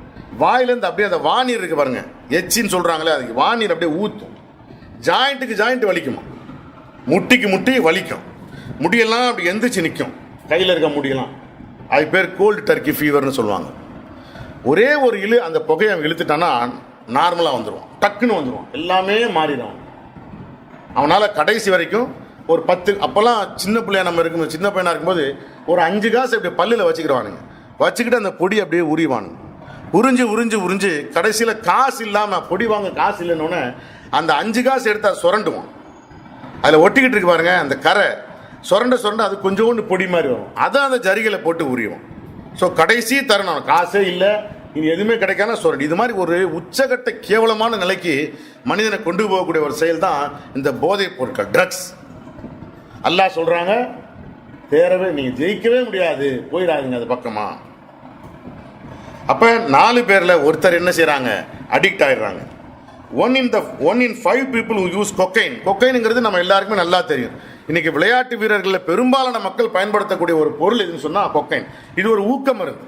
வாயிலேருந்து அப்படியே அந்த வாநீர் இருக்கு பாருங்க, எச்சின்னு சொல்கிறாங்களே, அதுக்கு வாநீர் அப்படியே ஊற்றும். ஜாயிண்ட்டுக்கு ஜாயிண்ட் வலிக்குமா, முட்டிக்கு முட்டி வலிக்கும், முடியெல்லாம் அப்படி எந்திரிச்சு நிற்கும், கையில் இருக்க முடியலாம். அது பேர் கோல்டு டர்க்கி ஃபீவர்னு சொல்லுவாங்க. ஒரே ஒரு அந்த புகையை அவன் இழுத்துட்டான்னா நார்மலாக வந்துடுவான், டக்குன்னு வந்துடுவான், எல்லாமே மாறிடும். அவனால் கடைசி வரைக்கும் ஒரு 10, அப்போல்லாம் சின்ன பிள்ளையா நம்ம இருக்கும்போது, சின்ன பையனாக இருக்கும்போது ஒரு 5 காசு அப்படி பல்லில் வச்சுக்கிடுவானுங்க. வச்சுக்கிட்டு அந்த பொடி அப்படியே உரிவானுங்க. உறிஞ்சு கடைசியில் காசு இல்லாமல், பொடி வாங்க காசு இல்லைன்னொன்னே அந்த 5 காசு எடுத்து அதை சுரண்டுவான். அதில் ஒட்டிக்கிட்டு இருக்கு பாருங்க அந்த கரை, சுரண்ட அது கொஞ்சோண்டு பொடி மாதிரி வரும். அதை அந்த ஜரிகளை போட்டு உரியும். ஸோ கடைசி தருணம் காசே இல்லை, இது எதுவுமே கிடைக்காம சுரண்டி. இது மாதிரி ஒரு உச்சகட்ட கேவலமான நிலைக்கு மனிதனை கொண்டு போகக்கூடிய ஒரு செயல் தான் இந்த போதைப் பொருட்கள், ட்ரக்ஸ். அல்லாஹ் சொல்கிறாங்க, தேரவே நீங்கள் ஜெயிக்கவே முடியாது, போயிடாதுங்க அது பக்கமா. அப்போ 4 பேரில் ஒருத்தர் என்ன செய்கிறாங்க, அடிக்ட் ஆகிடுறாங்க. 1 in 5 people who use cocaine. கொக்கைனுங்கிறது நம்ம எல்லாருக்குமே நல்லா தெரியும். இன்னைக்கு விளையாட்டு வீரர்களில் பெரும்பாலான மக்கள் பயன்படுத்தக்கூடிய ஒரு பொருள் எதுன்னு சொன்னால் கொக்கைன். இது ஒரு ஊக்க மருந்து.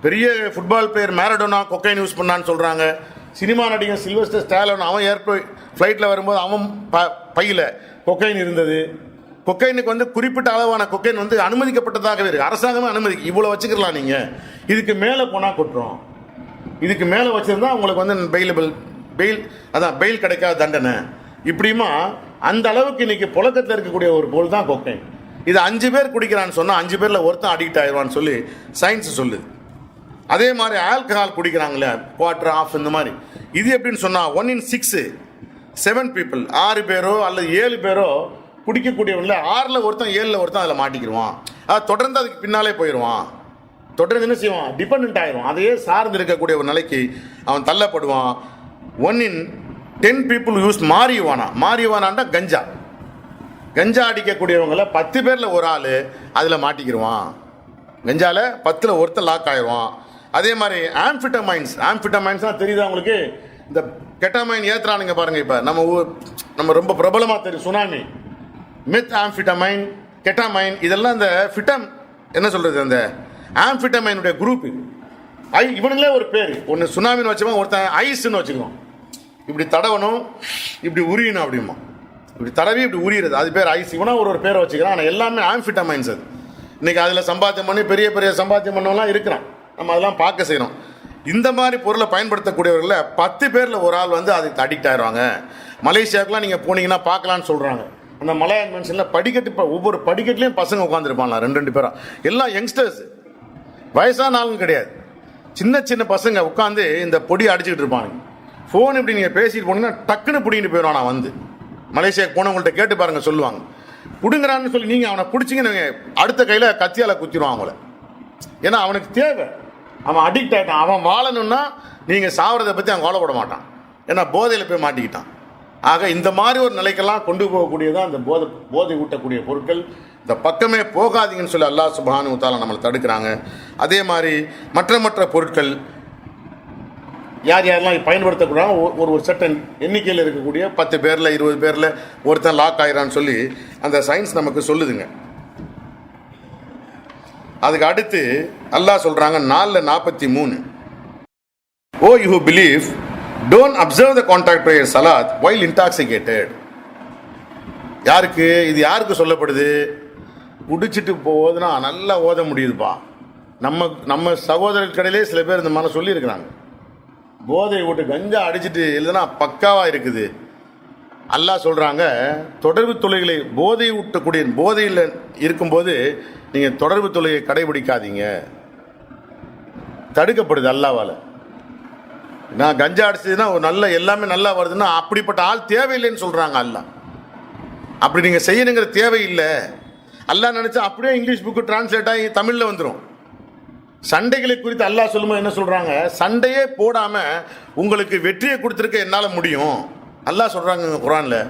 பெரிய ஃபுட்பால் பிளேயர் மேரடோனா கொக்கைன் யூஸ் பண்ணான்னு சொல்கிறாங்க. சினிமா நடிகர் சில்வஸ்டர் ஸ்டாலோன் அவன் ஃப்ளைட்டில் வரும்போது அவன் பையில் கொக்கைன் இருந்தது. கொக்கைனுக்கு குறிப்பிட்ட அளவான கொக்கைன் அனுமதிக்கப்பட்டதாகவே இருக்குது. அரசாங்கமே அனுமதிக்கு இவ்வளோ வச்சுக்கலாம், நீங்கள் இதுக்கு மேலே போனால் கொட்டுறோம், இதுக்கு மேலே வச்சுருந்தா உங்களுக்கு பெயில் கிடைக்காத தண்டனை. இப்படியுமா அந்த அளவுக்கு இன்னைக்கு புழக்கத்தில் இருக்கக்கூடிய ஒரு பொருள் தான் கொக்கைன். இது 5 பேர் குடிக்கிறான்னு சொன்னால் 5 பேரில் ஒருத்தன் அடிக்ட் ஆயிடுவான்னு சொல்லி சயின்ஸ் சொல்லுது. அதே மாதிரி ஆல்கஹால் குடிக்கிறாங்களே, குவார்டர் ஆஃப், இந்த மாதிரி இது எப்படின்னு சொன்னால் 1 in 6, 7 people, 6 பேரோ அல்லது 7 பேரோ குடிக்கக்கூடியவங்கள 6ல் ஒருத்தன் 7ல் ஒருத்தன் அதில் மாட்டிக்கிடுவான். அது தொடர்ந்து அதுக்கு பின்னாலே போயிடுவான். தொடர்ந்து என்ன செய்வான், டிபெண்ட் ஆயிடுவான். அதையே சார்ந்து இருக்கக்கூடிய ஒரு நிலைக்கு அவன் தள்ளப்படுவான். 1 in 10 people யூஸ் மாரியுவானாண்டா கஞ்சா அடிக்கக்கூடியவங்கள 10 பேரில் ஒரு ஆள் அதில் மாட்டிக்கிடுவான். கஞ்சால 10ல் ஒருத்தர் லாக் ஆயிடுவான். அதே மாதிரி ஆம்ஃபிட்டமைன்ஸ்னால் தெரியுதா உங்களுக்கு, இந்த கெட்டாமைன் ஏற்றுறானுங்க பாருங்கள். இப்போ நம்ம ரொம்ப பிரபலமாக தெரியும் சுனாமி, மெத் ஆம்ஃபிட்டமைன், கெட்டாமைன், இதெல்லாம் இந்த ஃபிட்டம் என்ன சொல்கிறது, அந்த ஆம்ஃபிட்டமைனுடைய குரூப். இவனுங்களே ஒரு பேர், ஒன்று சுனாமின்னு வச்சுப்போம், ஒருத்தன் ஐஸ்ன்னு வச்சுக்குவோம். இப்படி தடவணும், இப்படி உரியணும், அப்படிமா இப்படி தடவி இப்படி உரியிறது, அது பேர் ஐஸ். இவனா ஒரு பேரை வச்சுக்கிறான். ஆனால் எல்லாமே ஆம்ஃபிட்டமைன்ஸ். அது இன்றைக்கி அதில் சம்பாத்தியம் பண்ணி பெரிய பெரிய சம்பாத்தியம் பண்ணவெல்லாம் இருக்கிறான். நம்ம அதெல்லாம் பார்க்க செய்கிறோம். இந்த மாதிரி பொருளை பயன்படுத்தக்கூடியவர்களில் 10 பேரில் ஒரு ஆள் அதுக்கு அடிக்ட் ஆகிடுவாங்க. மலேசியாவுக்குலாம் நீங்கள் போனீங்கன்னா பார்க்கலான்னு சொல்கிறாங்க. அந்த மலையாள மென்ஷனில் படிக்கட்டு, இப்போ ஒவ்வொரு படிக்கட்டுலேயும் பசங்க உட்காந்துருப்பாங்களா, 2 பேரா, எல்லாம் யங்ஸ்டர்ஸ், வயசான ஆளுங்க கிடையாது. சின்ன பசங்க உட்காந்து இந்த பொடி அடிச்சுக்கிட்டு இருப்பானுங்க. ஃபோன் இப்படி நீங்கள் பேசிட்டு போனீங்கன்னா டக்குன்னு பிடிங்கிட்டு போயிடுவான். மலேசியாவுக்கு போனவங்கள்ட்ட கேட்டு பாருங்கள், சொல்லுவாங்க. பிடுங்குறான்னு சொல்லி நீங்கள் அவனை பிடிச்சிங்கன்னு அடுத்த கையில் கத்தியால் குத்திடுவான் அவங்கள. ஏன்னா அவனுக்கு தேவை, அவன் அடிக்ட் ஆகிட்டான். அவன் வாழணும்னா நீங்கள் சாவறதை பற்றி அவன் வாழப்பட மாட்டான். ஏன்னா போதையில் போய் மாட்டிக்கிட்டான். ஆக இந்த மாதிரி ஒரு நிலைக்கெல்லாம் கொண்டு போகக்கூடியதான் இந்த போதை ஊட்டக்கூடிய பொருட்கள். இந்த பக்கமே போகாதீங்கன்னு சொல்லி அல்லாஹ் சுப்ஹானஹு வ தஆலா நம்மளை தடுக்கிறாங்க. அதே மாதிரி மற்ற பொருட்கள் யாரெல்லாம் பயன்படுத்தக்கூடாது, ஒரு சட்டன் எண்ணிக்கையில் இருக்கக்கூடிய 10 பேரில் 20 பேரில் ஒருத்தன் லாக் ஆகிறான்னு சொல்லி அந்த சயின்ஸ் நமக்கு சொல்லுதுங்க. அதுக்கு அடுத்து அல்லாஹ் சொல்கிறாங்க 4:43, O you who believe, don't observe the contact prayer சலாத் வைல் இன்டாக்சிகேட்டட். யாருக்கு சொல்லப்படுது? குடிச்சிட்டு போகுதுன்னா நல்லா ஓத முடியுதுப்பா. நம்ம சகோதரர்களிடையிலே சில பேர் இந்த மாதிரி சொல்லியிருக்கிறாங்க. போதை விட்டு கஞ்சா அடிச்சுட்டு இல்லைன்னா பக்காவாக இருக்குது. அல்லாஹ் சொல்கிறாங்க, தொடர்பு தொலைகளை போதையில் இருக்கும்போது நீங்கள் தொடர்பு தொலையை கடைபிடிக்காதீங்க. தடுக்கப்படுது அல்லாவால். நான் கஞ்சா அடிச்சதுன்னா ஒரு நல்ல எல்லாமே நல்லா வருதுன்னா அப்படிப்பட்ட ஆள் தேவையில்லைன்னு சொல்கிறாங்க அல்லாஹ். அப்படி நீங்கள் செய்யணுங்கிற தேவையில்லை. அல்லாஹ் நினச்சா அப்படியே இங்கிலீஷ் புக்கு டிரான்ஸ்லேட் ஆகி தமிழில் வந்துடும். சண்டைகளை குறித்து அல்லாஹ் சொல்லும்போது என்ன சொல்கிறாங்க, சண்டையே போடாமல் உங்களுக்கு வெற்றியை கொடுத்துருக்க என்னால் முடியும் அல்லாஹ் சொல்கிறாங்க குர்ஆனில்.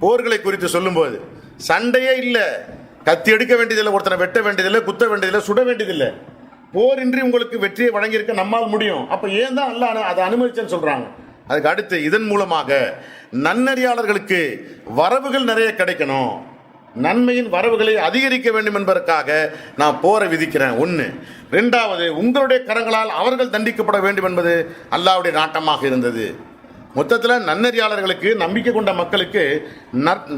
போர்களை குறித்து சொல்லும்போது சண்டையே இல்லை, கத்தி எடுக்க வேண்டியதில்லை, ஒருத்தனை வெட்ட வேண்டியதில்லை, குத்த வேண்டியதில்லை, சுட வேண்டியதில்லை, போரின்றி உங்களுக்கு வெற்றியை வழங்கியிருக்க நம்மால் முடியும். அப்போ ஏன் தான் அல்லாஹ் அதை அனுமதிச்சேன்னு சொல்கிறாங்க. அதுக்கு அடுத்து இதன் மூலமாக நன்னறியாளர்களுக்கு வரவுகள் நிறைய கிடைக்கணும், நன்மையின் வரவுகளை அதிகரிக்க வேண்டும் என்பதற்காக நான் போரை விதிக்கிறேன். ஒன்று. ரெண்டாவது, உங்களுடைய கரங்களால் அவர்கள் தண்டிக்கப்பட வேண்டும் என்பது அல்லாஹ்வுடைய நாட்டமாக இருந்தது. மொத்தத்தில் நன்னறியாளர்களுக்கு, நம்பிக்கை கொண்ட மக்களுக்கு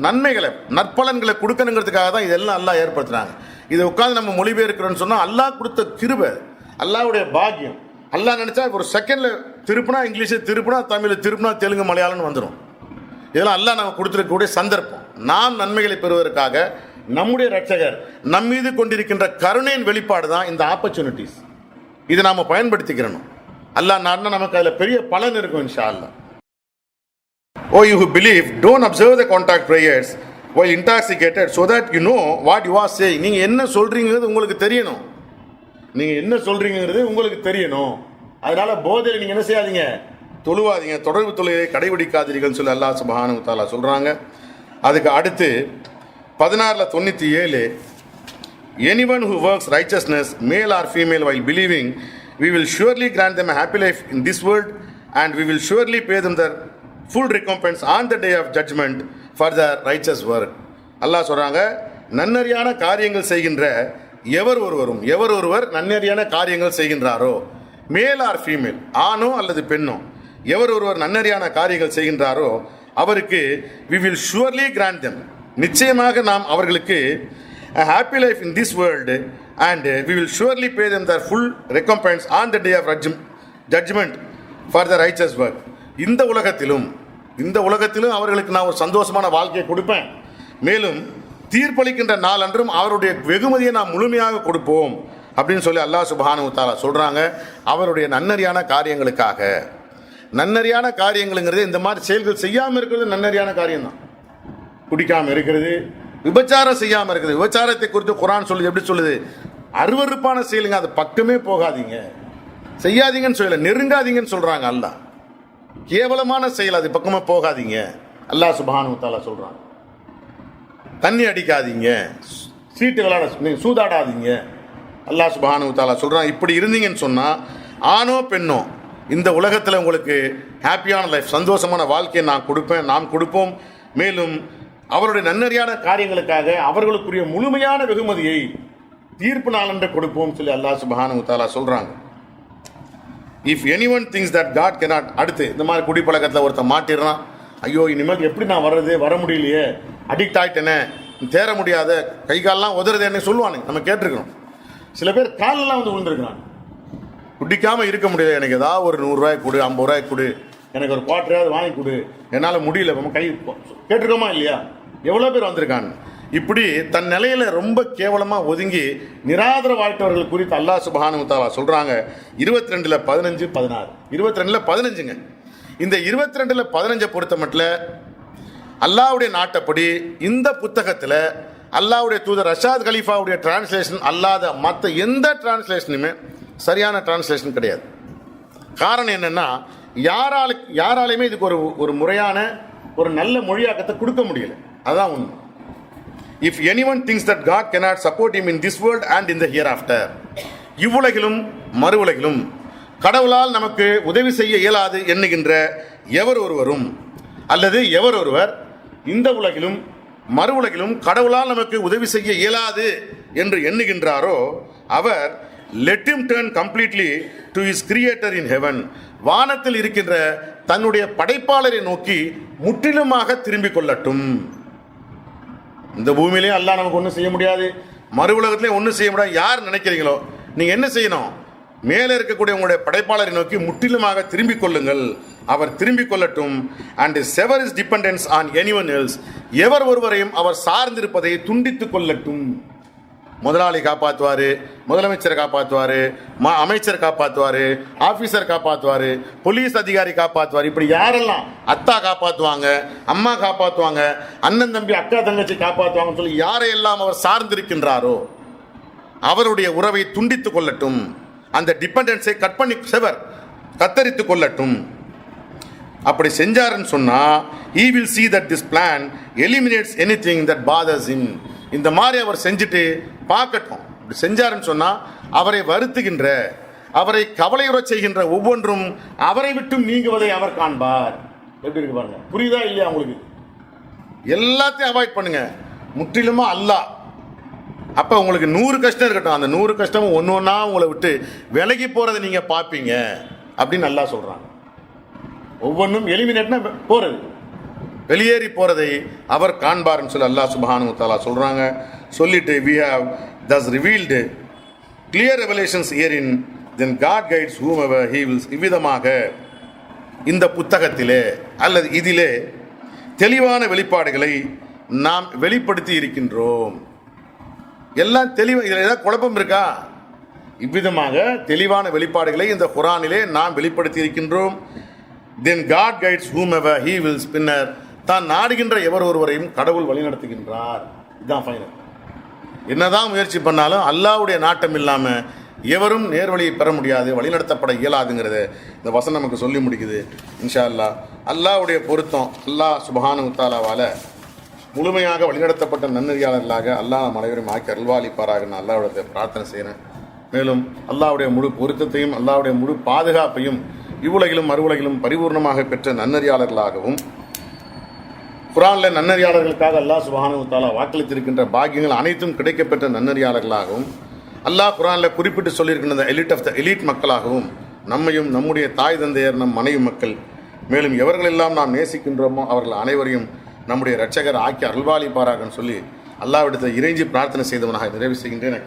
நன்மைகளை, நற்பலன்களை கொடுக்கணுங்கிறதுக்காக தான் இதெல்லாம் அல்லாஹ் ஏற்படுத்துறாங்க. இதை உட்காந்து நம்ம மொழிபெயர்க்கிறோன்னு சொன்னால் அல்லாஹ் கொடுத்த கிருபை, அல்லாஹ்வுடைய பாக்கியம். அல்லாஹ் நினச்சா ஒரு செகண்டில் திருப்பினா இங்கிலீஷு, திருப்பினா தமிழ், திருப்பினா தெலுங்கு, மலையாளம்னு வந்துடும். இதெல்லாம் அல்லாஹ் நம்ம கொடுத்துருக்கக்கூடிய சந்தர்ப்பம். நாம் நன்மைகளை பெறுவதற்காக நம்முடைய ரட்சகர் நம் மீது கொண்டிருக்கின்ற கருணையின் வெளிப்பாடு தான் இந்த ஆப்பர்ச்சுனிட்டிஸ். இதை நாம் பயன்படுத்திக்கிறணும். அல்லாஹ் நாடுனா நமக்கு அதில் பெரிய பலன் இருக்கும் இன்ஷா அல்லாஹ். Oh, you who believe, don't observe the contact prayers while intoxicated so that you know what you are saying. நீங்கள் என்ன சொல்கிறீங்கிறது உங்களுக்கு தெரியணும். நீங்கள் என்ன சொல்கிறீங்கிறது உங்களுக்கு தெரியணும். அதனால் போதையில் நீங்கள் என்ன செய்யாதீங்க, தொழுவாதீங்க, தொடர்பு தொழுகையை கடைபிடிக்காதீர்கள்னு சொல்லி அல்லாஹ் சுப்ஹானஹு வ தஆலா சொல்கிறாங்க. அதுக்கு அடுத்து 16:97, anyone who works righteousness, male or female, while believing, we will surely grant them a happy life in this world and we will surely pay them their full recompense on the day of judgment for their righteous work. அல்லாஹ் சொல்கிறாங்க, நன்னறியான காரியங்கள் செய்கின்ற எவர் ஒருவர் நன்னறியான காரியங்கள் செய்கின்றாரோ, male or female, ஆணோ அல்லது பெண்ணோ, எவர் ஒருவர் நன்னறியான காரியங்கள் செய்கின்றாரோ அவருக்கு we will surely grant them, நிச்சயமாக நாம் அவர்களுக்கு a happy life in this world and we will surely pay them their full recompense on the day of judgment for the righteous work. இந்த உலகத்திலும் அவர்களுக்கு நான் ஒரு சந்தோஷமான வாழ்க்கையை கொடுப்பேன், மேலும் தீர்ப்பளிக்கின்ற நாள் அன்றும் அவருடைய வெகுமதியை நான் முழுமையாக கொடுப்போம் அப்படின்னு சொல்லி அல்லாஹ் சுப்ஹானஹு வ தஆலா சொல்கிறாங்க. அவருடைய நன்னறியான காரியங்களுக்காக. நன்னறியான காரியங்களுங்கிறது இந்த மாதிரி செயல்கள் செய்யாமல் இருக்கிறது நன்னறியான காரியம்தான். குடிக்காமல் இருக்கிறது, விபச்சாரம் செய்யாமல் இருக்குது. விபச்சாரத்தை குறித்து குர்ஆன் சொல்லுது, எப்படி சொல்லுது, அருவருப்பான செயலுங்க, அது பக்கமே போகாதீங்க, செய்யாதீங்கன்னு சொல்லல, நெருங்காதீங்கன்னு சொல்கிறாங்க அல்லாஹ். கேவலமான செயல், அது பக்கமாக போகாதீங்க அல்லாஹ் சுப்ஹானஹு வ தஆலா சொல்கிறாங்க. தண்ணி அடிக்காதீங்க, சீட்டு விளையாட, சூதாடாதீங்க அல்லாஹ் சுப்ஹானஹு வ தஆலா சொல்கிறான். இப்படி இருந்தீங்கன்னு சொன்னால் ஆணோ பெண்ணோ இந்த உலகத்தில் உங்களுக்கு ஹாப்பியான லைஃப், சந்தோஷமான வாழ்க்கையை நாம் கொடுப்போம், மேலும் அவருடைய நன்னறியான காரியங்களுக்காக அவர்களுக்குரிய முழுமையான வெகுமதியை தீர்ப்பு நாளன்று கொடுப்போம் சொல்லி அல்லாஹ் சுப்ஹானஹு வ தஆலா சொல்கிறாங்க. If anyone things that God cannot. அடுத்து இந்த மாதிரி குடிப்பழக்கத்தில் ஒருத்தன் மாட்டிடுறான், ஐயோ இனிமேல் எப்படி நான் வர முடியலையே, அடிக்ட் ஆகிட்டேனே, தேர முடியாத, கை காலெலாம் உதறுதேன்னு சொல்லுவானுங்க, நம்ம கேட்டிருக்கிறோம். சில பேர் காலெல்லாம் வந்து விழுந்துருக்கிறான், குடிக்காமல் இருக்க முடியல, எனக்கு ஏதாவது ஒரு 100 ரூபாய் கொடு, 50 ரூபாய் கொடு, எனக்கு ஒரு குவார்ட்டராவது வாங்கி கொடு, என்னால் முடியல, நம்ம கை கேட்டிருக்கோமா இல்லையா? எவ்வளோ பேர் வந்திருக்காங்க. இப்படி தன் நிலையில் ரொம்ப கேவலமாக ஒதுங்கி நிராதரவாயிட்டவர்கள் குறித்து அல்லாஹ் சுப்ஹானஹு வ தஆலா சொல்கிறாங்க. 22:15-16, 22:15ங்க. இந்த 22:15 பொறுத்த மட்டும் அல்லாஹ்வுடைய நாட்டப்படி இந்த புத்தகத்தில் அல்லாஹ்வுடைய தூதர் ரஷாத் கலீஃபாவுடைய டிரான்ஸ்லேஷன் அல்லாத மற்ற எந்த டிரான்ஸ்லேஷனுமே சரியான டிரான்ஸ்லேஷன் கிடையாது. காரணம் என்னென்னா, யாராலையுமே இதுக்கு ஒரு முறையான ஒரு நல்ல மொழியாக்கத்தை கொடுக்க முடியல. அதுதான் உண்மை. If anyone things that God cannot support him in this world and in the hereafter, இவ்வுலகிலும் மறு உலகிலும் கடவுளால் நமக்கு உதவி செய்ய இயலாது எண்ணுகின்ற எவர் ஒருவர் இந்த உலகிலும் மறு உலகிலும் கடவுளால் நமக்கு உதவி செய்ய இயலாது என்று எண்ணுகின்றாரோ அவர் let him turn completely to his creator in heaven, வானத்தில் இருக்கின்ற தன்னுடைய படைப்பாளரை நோக்கி முற்றிலுமாக திரும்பிக் கொள்ளட்டும். இந்த பூமியிலே அல்லாஹ் நமக்கு ஒன்றும் செய்ய முடியாது, மறு உலகத்திலே ஒன்றும் செய்ய முடியாது. யார் நினைக்கிறீங்களோ நீங்கள் என்ன செய்யணும், மேலே இருக்கக்கூடிய உங்களுடைய படைப்பாளரை நோக்கி முற்றிலுமாக திரும்பிக் கொள்ளுங்கள், அவர் திரும்பிக் கொள்ளட்டும். And sever is dependence on anyone else, எவர் ஒருவரையும் அவர் சார்ந்திருப்பதை துண்டித்துக் கொள்ளட்டும். முதலாளி காப்பாற்றுவார், முதலமைச்சரை காப்பாற்றுவார், அமைச்சர் காப்பாற்றுவார், ஆஃபீஸர் காப்பாற்றுவார், போலீஸ் அதிகாரி காப்பாற்றுவார். இப்படி யாரெல்லாம் அத்தா காப்பாற்றுவாங்க, அம்மா காப்பாற்றுவாங்க, அண்ணன் தம்பி அக்கா தங்கச்சி காப்பாற்றுவாங்கன்னு சொல்லி யாரையெல்லாம் அவர் சார்ந்திருக்கின்றாரோ அவருடைய உறவை துண்டித்து கொள்ளட்டும், அந்த டிபெண்டன்ஸை கத்தரித்து கொள்ளட்டும். அப்படி செஞ்சாருன்னு சொன்னா he will see that this plan eliminates anything that bothers him. இந்த மாதிரி அவர் செஞ்சுட்டு பார்க்கட்டும். இப்படி செஞ்சாருன்னு சொன்னா அவரை வருத்துகின்ற, அவரை கவலையுற செய்கின்ற ஒவ்வொன்றும் அவரை விட்டும் நீங்குவதை அவர் காண்பார். எப்படி இருக்கு பாருங்க, புரியுதா இல்லையா உங்களுக்கு? எல்லாத்தையும் அவாய்ட் பண்ணுங்க, முற்றிலுமா அல்லாஹ். அப்ப உங்களுக்கு 100 கஷ்டம் இருக்கட்டும், அந்த 100 கஷ்டமும் ஒன்று ஒன்றா உங்களை விட்டு விலகி போறதை நீங்க பார்ப்பீங்க அப்படின்னு அல்லாஹ் சொல்றாங்க. ஒவ்வொன்றும் எலிமினேட்னா போறது, வெளியேறி போறதை அவர் காண்பார்னு சொல்லி அல்லாஹ் சுப்ஹானஹு வ தஆலா சொல்றாங்க. சொல்லிட்டு we have thus revealed clear revelations herein, then God guides whomever he wills. இவ்விதமாக இந்த புத்தகத்திலே அல்லது இதிலே தெளிவான வெளிப்பாடுகளை நாம் வெளிப்படுத்தி இருக்கின்றோம். எல்லாம் தெளிவு, இதில் ஏதாவது குழப்பம் இருக்கா? இவ்விதமாக தெளிவான வெளிப்பாடுகளை இந்த குர்ஆனிலே நாம் வெளிப்படுத்தி இருக்கின்றோம். Then God guides whomever he wills. பின்னர் தான் நாடுகின்ற எவர் ஒருவரையும் கடவுள் வழிநடத்துகின்றார். இதுதான் ஃபைனல். என்னதான் முயற்சி பண்ணாலும் அல்லாஹ்வுடைய நாட்டம் இல்லாமல் எவரும் நேர்வழியை பெற முடியாது, வழிநடத்தப்பட இயலாதுங்கிறது இந்த வசனம் நமக்கு சொல்லி முடிக்குது. இன்ஷா அல்லாஹ் அல்லாஹ்வுடைய பொருத்தம், அல்லாஹ் சுப்ஹானஹு வ தஆலாவால முழுமையாக வழிநடத்தப்பட்ட நன்னறியாளர்களாக அல்லாஹ் நம் அனைவரும் ஆக்கி அருள்வாளிப்பாராக நான் அல்லாஹ்விடத்தை பிரார்த்தனை செய்கிறேன். மேலும் அல்லாஹ்வுடைய முழு பொருத்தத்தையும் அல்லாஹ்வுடைய முழு பாதுகாப்பையும் இவ்வுலகிலும் மறுவுலகிலும் பரிபூர்ணமாக பெற்ற நன்னறியாளர்களாகவும், குர்ஆனில் நன்னறியாளர்களுக்காக அல்லாஹ் சுப்ஹானஹு வ தஆலா வாக்களித்திருக்கின்ற பாக்கியங்கள் அனைத்தும் கிடைக்கப்பெற்ற நன்னறியாளர்களாகவும், அல்லாஹ் குர்ஆனில் குறிப்பிட்டு சொல்லியிருக்கின்ற எலிட் ஆஃப் த எலிட் மக்களாகவும் நம்மையும் நம்முடைய தாய் தந்தையர், நம் மனைவி மக்கள், மேலும் எவர்களெல்லாம் நாம் நேசிக்கின்றோமோ அவர்கள் அனைவரையும் நம்முடைய இரட்சகர் ஆக்கி அருள்வாளிப்பாராகன்னு சொல்லி அல்லாஹ்விடத்தை இறைஞ்சி பிரார்த்தனை செய்தவனாக நிறைவு செய்கின்றேன்.